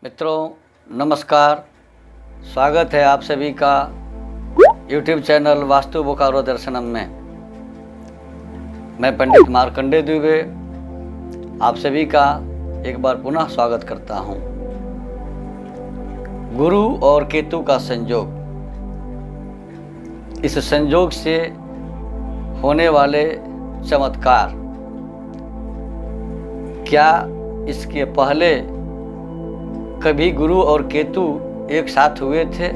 मित्रों नमस्कार, स्वागत है आप सभी का YouTube चैनल वास्तु बोकारो दर्शनम में। मैं पंडित मार्कंडे दुबे आप सभी का एक बार पुनः स्वागत करता हूं। गुरु और केतु का संयोग, इस संयोग से होने वाले चमत्कार, क्या इसके पहले कभी गुरु और केतु एक साथ हुए थे?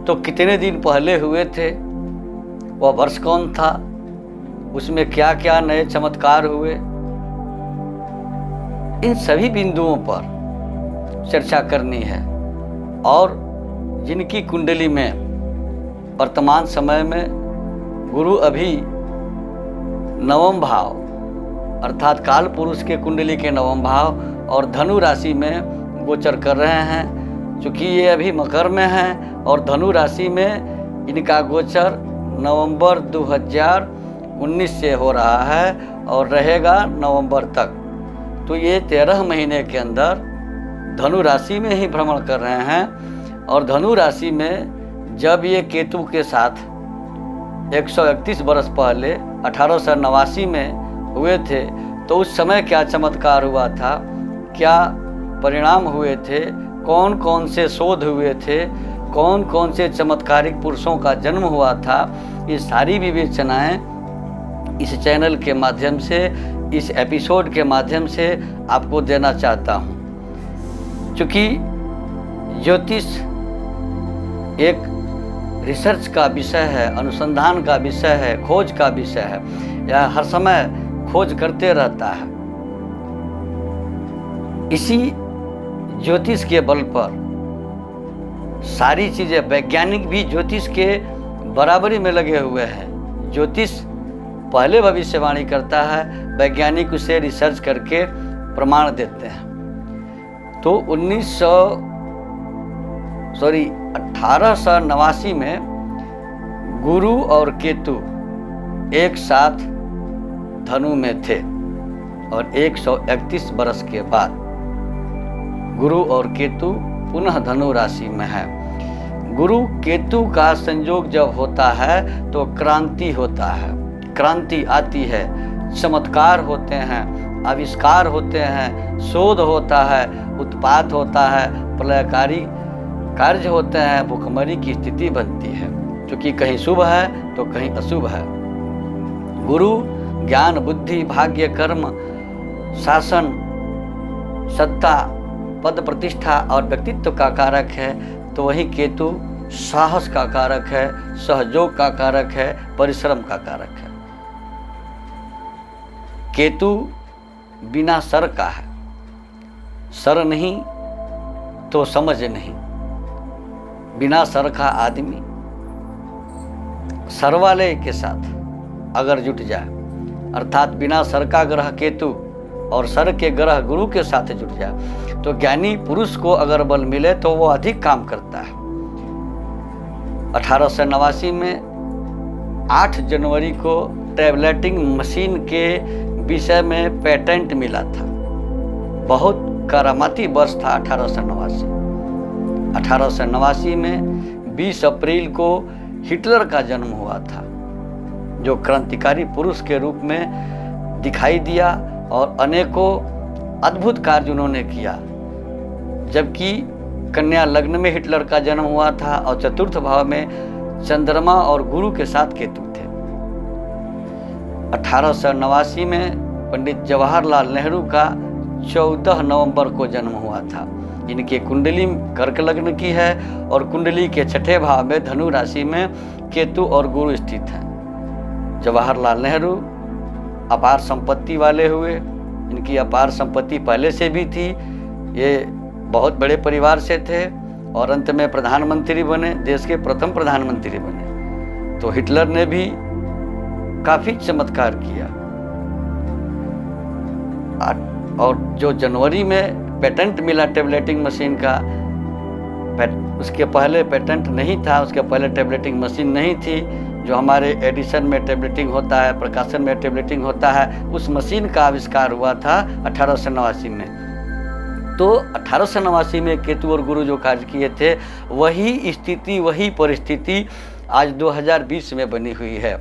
तो कितने दिन पहले हुए थे? वह वर्ष कौन था? उसमें क्या क्या नए चमत्कार हुए? इन सभी बिंदुओं पर चर्चा करनी है। और जिनकी कुंडली में वर्तमान समय में गुरु अभी नवम भाव अर्थात काल पुरुष के कुंडली के नवम भाव और धनु राशि में गोचर कर रहे हैं। चूँकि ये अभी मकर में हैं और धनु राशि में इनका गोचर नवंबर 2019 से हो रहा है और रहेगा नवंबर तक। तो ये 13 महीने के अंदर धनु राशि में ही भ्रमण कर रहे हैं। और धनु राशि में जब ये केतु के साथ 131 वर्ष पहले 1889 में हुए थे, तो उस समय क्या चमत्कार हुआ था, क्या परिणाम हुए थे, कौन कौन से शोध हुए थे, कौन कौन से चमत्कारिक पुरुषों का जन्म हुआ था, ये सारी विवेचनाएं इस चैनल के माध्यम से, इस एपिसोड के माध्यम से आपको देना चाहता हूँ। क्योंकि ज्योतिष एक रिसर्च का विषय है, अनुसंधान का विषय है, खोज का विषय है। यह हर समय खोज करते रहता है। इसी ज्योतिष के बल पर सारी चीज़ें, वैज्ञानिक भी ज्योतिष के बराबरी में लगे हुए हैं। ज्योतिष पहले भविष्यवाणी करता है, वैज्ञानिक उसे रिसर्च करके प्रमाण देते हैं। तो 1889 में गुरु और केतु एक साथ धनु में थे और 131 वर्ष के बाद गुरु और केतु पुनः धनु राशि में है। गुरु केतु का संयोग जब होता है तो क्रांति होता है, क्रांति आती है, चमत्कार होते हैं, आविष्कार होते हैं, शोध होता है, उत्पात होता है, प्रलयकारी कार्य होते हैं, भूखमरी की स्थिति बनती है। क्योंकि कहीं शुभ है तो कहीं अशुभ है। गुरु ज्ञान, बुद्धि, भाग्य, कर्म, शासन, सत्ता, पद, प्रतिष्ठा और व्यक्तित्व का कारक है। तो वही केतु साहस का कारक है, सहयोग का कारक है, परिश्रम का कारक है। केतु बिना सर का है, सर नहीं तो समझ नहीं। बिना सर का आदमी सर वाले के साथ अगर जुट जाए, अर्थात बिना सर का ग्रह केतु और सर के ग्रह गुरु के साथ जुट जाए, तो ज्ञानी पुरुष को अगर बल मिले तो वो अधिक काम करता है। 1889 में 8 जनवरी को टैबलेटिंग मशीन के विषय में पेटेंट मिला था। बहुत करामाती वर्ष था 1889। 1889 में 20 अप्रैल को हिटलर का जन्म हुआ था, जो क्रांतिकारी पुरुष के रूप में दिखाई दिया और अनेकों अद्भुत कार्य उन्होंने किया। जबकि कन्या लग्न में हिटलर का जन्म हुआ था और चतुर्थ भाव में चंद्रमा और गुरु के साथ केतु थे। 1889 में पंडित जवाहरलाल नेहरू का 14 नवंबर को जन्म हुआ था। इनके कुंडली कर्क लग्न की है और कुंडली के छठे भाव में धनु राशि में केतु और गुरु स्थित हैं। जवाहरलाल नेहरू अपार संपत्ति वाले हुए। इनकी अपार संपत्ति पहले से भी थी। ये बहुत बड़े परिवार से थे और अंत में प्रधानमंत्री बने, देश के प्रथम प्रधानमंत्री बने। तो हिटलर ने भी काफ़ी चमत्कार किया। और जो जनवरी में पेटेंट मिला टैबलेटिंग मशीन का, उसके पहले पेटेंट नहीं था, उसके पहले टैबलेटिंग मशीन नहीं थी। जो हमारे एडिशन में टैबलेटिंग होता है, प्रकाशन में टैबलेटिंग होता है, उस मशीन का आविष्कार हुआ था 1889 में। तो 1889 में केतु और गुरु जो कार्य किए थे, वही स्थिति, वही परिस्थिति आज 2020 में बनी हुई है।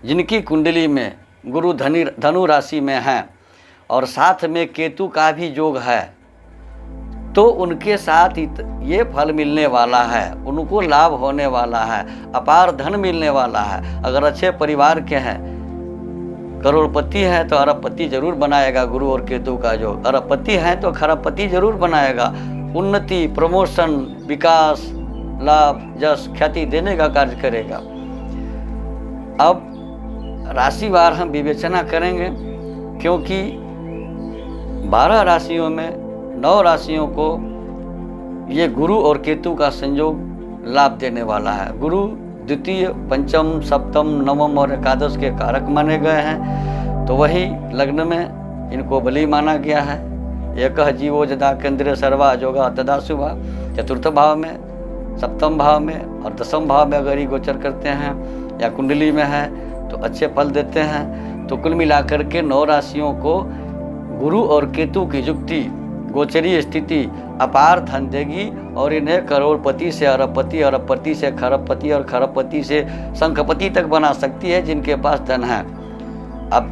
जिनकी कुंडली में गुरु धनु राशि में है और साथ में केतु का भी योग है, तो उनके साथ ये फल मिलने वाला है, उनको लाभ होने वाला है, अपार धन मिलने वाला है। अगर अच्छे परिवार के हैं, करोड़पति हैं, तो अरबपति जरूर बनाएगा गुरु और केतु का योग। अरबपति हैं तो खरबपति जरूर बनाएगा। उन्नति, प्रमोशन, विकास, लाभ, जस, ख्याति देने का कार्य करेगा। अब राशिवार हम विवेचना करेंगे, क्योंकि 12 राशियों में 9 राशियों को ये गुरु और केतु का संयोग लाभ देने वाला है। गुरु द्वितीय, पंचम, सप्तम, नवम और एकादश के कारक माने गए हैं, तो वही लग्न में इनको बलि माना गया है। एकह जीवो जदा केंद्र सर्वा जोगा तदा शुभा। चतुर्थ भाव में, सप्तम भाव में और दसम भाव में अगर ये गोचर करते हैं या कुंडली में है तो अच्छे फल देते हैं। तो कुल मिलाकर के 9 राशियों को गुरु और केतु की युक्ति, गोचरीय स्थिति अपार धन देगी और इन्हें करोड़पति से अरबपति, अरबपति से खरबपति और खरबपति से शंखपति तक बना सकती है, जिनके पास धन है। अब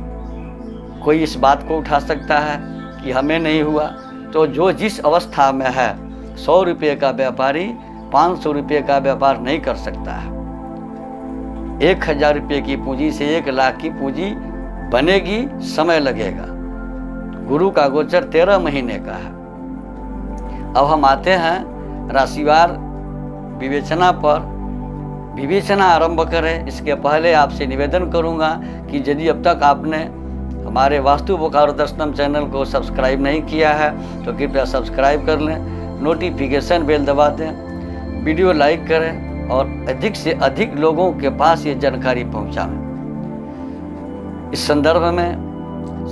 कोई इस बात को उठा सकता है कि हमें नहीं हुआ, तो जो जिस अवस्था में है, 100 रुपये का व्यापारी 500 रुपये का व्यापार नहीं कर सकता है। 1000 रुपये की पूंजी से 1 लाख की पूंजी बनेगी, समय लगेगा। गुरु का गोचर 13 महीने का है। अब हम आते हैं राशिवार विवेचना पर। विवेचना आरंभ करें इसके पहले आपसे निवेदन करूंगा कि यदि अब तक आपने हमारे वास्तु बोकारो दर्शनम चैनल को सब्सक्राइब नहीं किया है तो कृपया सब्सक्राइब कर लें, नोटिफिकेशन बेल दबा दें, वीडियो लाइक करें और अधिक से अधिक लोगों के पास ये जानकारी पहुंचाएं। इस संदर्भ में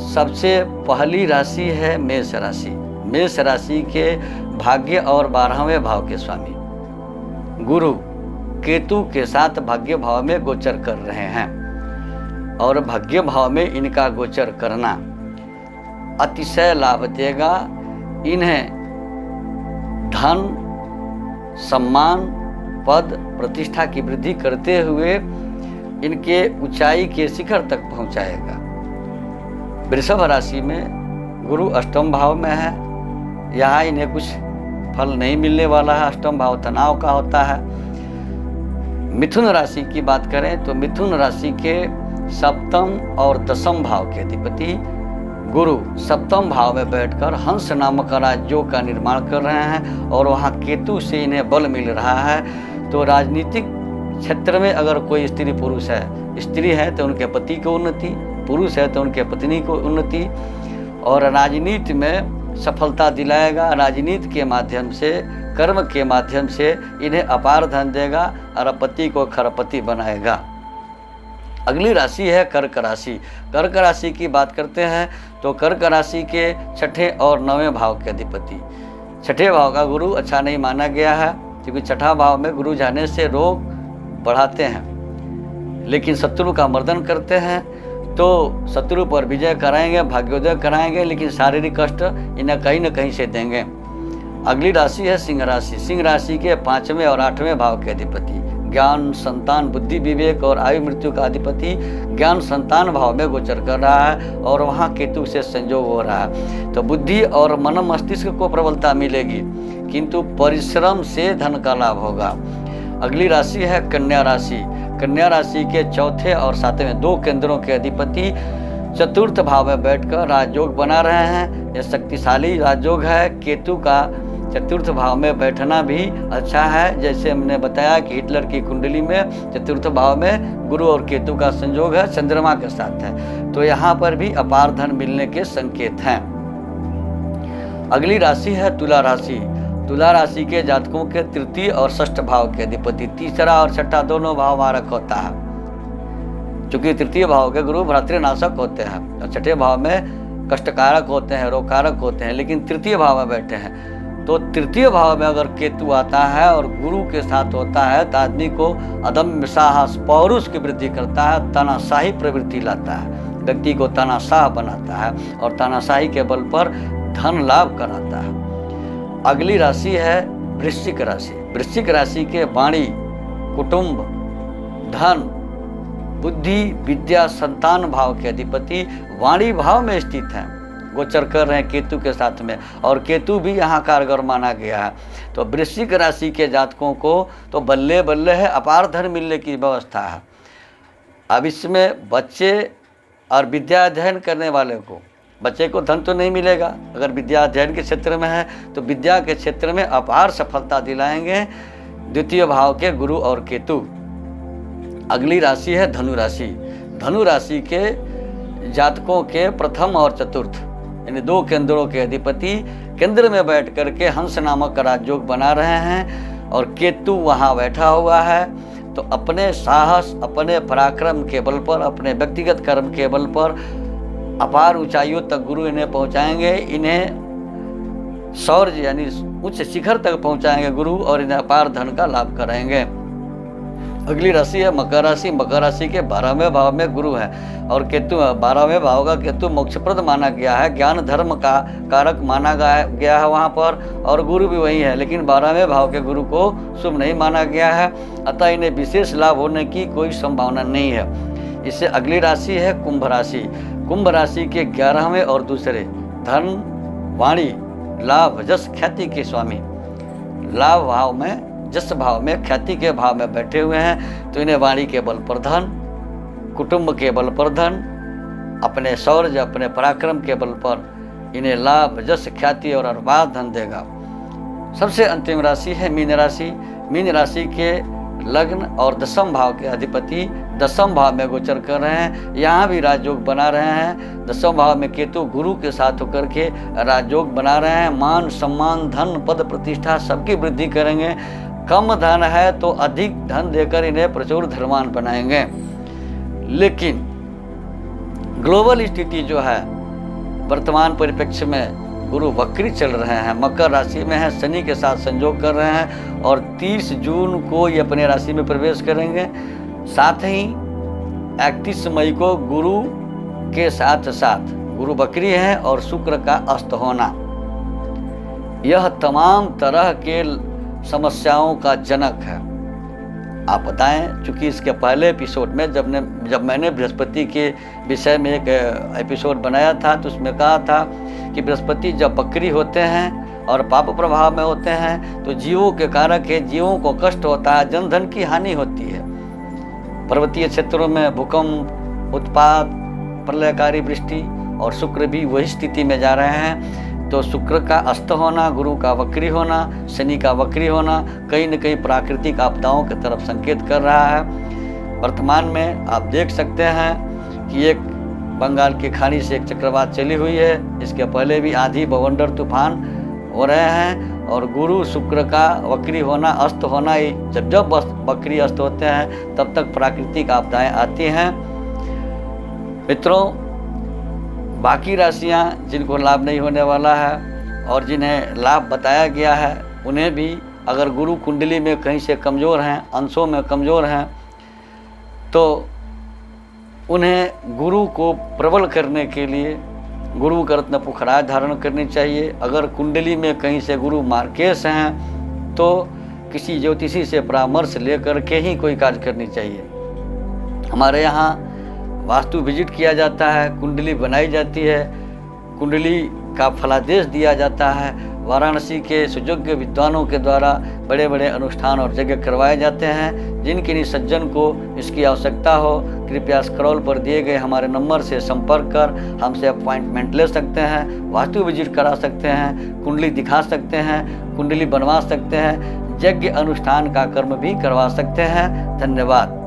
सबसे पहली राशि है मेष राशि। मेष राशि के भाग्य और 12वें भाव के स्वामी गुरु केतु के साथ भाग्य भाव में गोचर कर रहे हैं और भाग्य भाव में इनका गोचर करना अतिशय लाभ देगा। इन्हें धन, सम्मान, पद, प्रतिष्ठा की वृद्धि करते हुए इनके ऊंचाई के शिखर तक पहुंचाएगा। वृषभ राशि में गुरु अष्टम भाव में है, यहाँ इन्हें कुछ फल नहीं मिलने वाला है। अष्टम भाव तनाव का होता है। मिथुन राशि की बात करें तो मिथुन राशि के सप्तम और दसम भाव के अधिपति गुरु सप्तम भाव में बैठकर हंस नामक राज्यों का निर्माण कर रहे हैं और वहाँ केतु से इन्हें बल मिल रहा है। तो राजनीतिक क्षेत्र में अगर कोई स्त्री पुरुष है, स्त्री है तो उनके पति को उन्नति, पुरुष है तो उनके पत्नी को उन्नति और राजनीति में सफलता दिलाएगा। राजनीति के माध्यम से, कर्म के माध्यम से इन्हें अपार धन देगा, अरबपति को खरबपति बनाएगा। अगली राशि है कर्क राशि। कर्क राशि की बात करते हैं तो कर्क राशि के 6ठे और 9वें भाव के अधिपति, 6ठे भाव का गुरु अच्छा नहीं माना गया है, क्योंकि 6ठा भाव में गुरु जाने से रोग बढ़ाते हैं, लेकिन शत्रु का मर्दन करते हैं। तो शत्रु पर विजय कराएंगे, भाग्योदय कराएंगे, लेकिन शारीरिक कष्ट इन्हें कहीं न कहीं से देंगे। अगली राशि है सिंह राशि। सिंह राशि के 5वें और 8वें भाव के अधिपति ज्ञान, संतान, बुद्धि, विवेक और आयु मृत्यु का अधिपति ज्ञान संतान भाव में गोचर कर रहा है और वहाँ केतु से संयोग हो रहा है। तो बुद्धि और मन मस्तिष्क को प्रबलता मिलेगी, किंतु परिश्रम से धन का लाभ होगा। अगली राशि है कन्या राशि। कन्या राशि के 4थे और 7वें 2 केंद्रों के अधिपति चतुर्थ भाव में बैठकर राजयोग बना रहे हैं। यह शक्तिशाली राजयोग है। केतु का चतुर्थ भाव में बैठना भी अच्छा है। जैसे हमने बताया कि हिटलर की कुंडली में चतुर्थ भाव में गुरु और केतु का संयोग है, चंद्रमा के साथ है, तो यहाँ पर भी अपार धन मिलने के संकेत हैं। अगली राशि है तुला राशि। तुला राशि के जातकों के 3य और 6ठ भाव के अधिपति, 3रा और 6ठा दोनों भाव मारक होता है। चूंकि 3य भाव के गुरु भ्रातृनाशक होते हैं और 6ठे भाव में कष्टकारक होते हैं, रोगकारक होते हैं, लेकिन 3य भाव में बैठे हैं। तो 3य भाव में अगर केतु आता है और गुरु के साथ होता है तो आदमी को अदम्य साहस, पौरुष की वृद्धि करता है, तानाशाही प्रवृत्ति लाता है, व्यक्ति को तानाशाह बनाता है और तानाशाही के बल पर धन लाभ कराता है। अगली राशि है वृश्चिक राशि। वृश्चिक राशि के वाणी, कुटुंब, धन, बुद्धि, विद्या, संतान भाव के अधिपति वाणी भाव में स्थित हैं, गोचर कर रहे हैं केतु के साथ में, और केतु भी यहाँ कारगर माना गया है। तो वृश्चिक राशि के जातकों को तो बल्ले बल्ले है, अपार धन मिलने की व्यवस्था है। अब इसमें बच्चे और विद्या अध्ययन करने वाले को, बच्चे को धन तो नहीं मिलेगा, अगर विद्या अध्ययन के क्षेत्र में है तो विद्या के क्षेत्र में अपार सफलता दिलाएंगे द्वितीय भाव के गुरु और केतु। अगली राशि है धनु राशि। धनु राशि के जातकों के प्रथम और चतुर्थ यानी 2 केंद्रों के अधिपति केंद्र में बैठ करके हंस नामक राजयोग बना रहे हैं और केतु वहाँ बैठा हुआ है। तो अपने साहस, अपने पराक्रम के बल पर, अपने व्यक्तिगत कर्म के बल पर अपार ऊंचाइयों तक गुरु इन्हें पहुंचाएंगे, इन्हें शौर्य यानी उच्च शिखर तक पहुंचाएंगे गुरु, और इन्हें अपार धन का लाभ कराएंगे। अगली राशि है मकर राशि। मकर राशि के 12वें भाव में गुरु है और केतु। 12वें भाव का केतु मोक्षप्रद माना गया है, ज्ञान धर्म का कारक माना गया है वहाँ पर, और गुरु भी वही है, लेकिन 12वें भाव के गुरु को शुभ नहीं माना गया है, अतः इन्हें विशेष लाभ होने की कोई संभावना नहीं है। इससे अगली राशि है कुंभ राशि। कुंभ राशि के 11वें और दूसरे धन, वाणी, लाभ, जस, ख्याति के स्वामी लाभ भाव में, जस भाव में, ख्याति के भाव में बैठे हुए हैं। तो इन्हें वाणी के बल पर धन, कुटुंब के बल पर धन, अपने शौर्य, अपने पराक्रम के बल पर इन्हें लाभ, जस, ख्याति और अपार धन देगा। सबसे अंतिम राशि है मीन राशि। मीन राशि के लग्न और 10वें भाव के अधिपति 10वें भाव में गोचर कर रहे हैं, यहाँ भी राजयोग बना रहे हैं। 10वें भाव में केतु गुरु के साथ होकर के राजयोग बना रहे हैं। मान, सम्मान, धन, पद, प्रतिष्ठा सबकी वृद्धि करेंगे। कम धन है तो अधिक धन देकर इन्हें प्रचुर धनवान बनाएंगे। लेकिन ग्लोबल स्थिति जो है वर्तमान परिप्रेक्ष्य में, गुरु वक्री चल रहे हैं, मकर राशि में है, शनि के साथ संयोग कर रहे हैं और 30 जून को ये अपने राशि में प्रवेश करेंगे। साथ ही 31 मई को गुरु के साथ साथ गुरु वक्री है और शुक्र का अस्त होना, यह तमाम तरह के समस्याओं का जनक है। आप बताएं, चूँकि इसके पहले एपिसोड में जब मैंने बृहस्पति के विषय में एक एपिसोड बनाया था तो उसमें कहा था कि बृहस्पति जब वक्री होते हैं और पाप प्रभाव में होते हैं तो जीवों के कारक है, जीवों को कष्ट होता है, जन धन की हानि होती है। पर्वतीय क्षेत्रों में भूकंप, उत्पात, प्रलयकारी वृष्टि, और शुक्र भी वही स्थिति में जा रहे हैं। तो शुक्र का अस्त होना, गुरु का वक्री होना, शनि का वक्री होना कहीं न कहीं प्राकृतिक आपदाओं की तरफ संकेत कर रहा है। वर्तमान में आप देख सकते हैं कि एक बंगाल की खाड़ी से एक चक्रवात चली हुई है, इसके पहले भी आंधी, बवंडर, तूफान हो रहे हैं। और गुरु शुक्र का वक्री होना, अस्त होना, जब वक्री अस्त होते हैं तब तक प्राकृतिक आपदाएं आती हैं। मित्रों, बाकी राशियां जिनको लाभ नहीं होने वाला है और जिन्हें लाभ बताया गया है, उन्हें भी अगर गुरु कुंडली में कहीं से कमज़ोर हैं, अंशों में कमज़ोर हैं, तो उन्हें गुरु को प्रबल करने के लिए गुरु का रत्न पुखराज धारण करनी चाहिए। अगर कुंडली में कहीं से गुरु मार्केश हैं तो किसी ज्योतिषी से परामर्श लेकर के ही कोई कार्य करनी चाहिए। हमारे यहाँ वास्तु विजिट किया जाता है, कुंडली बनाई जाती है, कुंडली का फलादेश दिया जाता है। वाराणसी के सुयोग्य विद्वानों के द्वारा बड़े बड़े अनुष्ठान और यज्ञ करवाए जाते हैं। जिन किन्हीं सज्जन को इसकी आवश्यकता हो, कृपया स्क्रॉल पर दिए गए हमारे नंबर से संपर्क कर हमसे अपॉइंटमेंट ले सकते हैं, वास्तु विजिट करा सकते हैं, कुंडली दिखा सकते हैं, कुंडली बनवा सकते हैं, यज्ञ अनुष्ठान का कर्म भी करवा सकते हैं। धन्यवाद।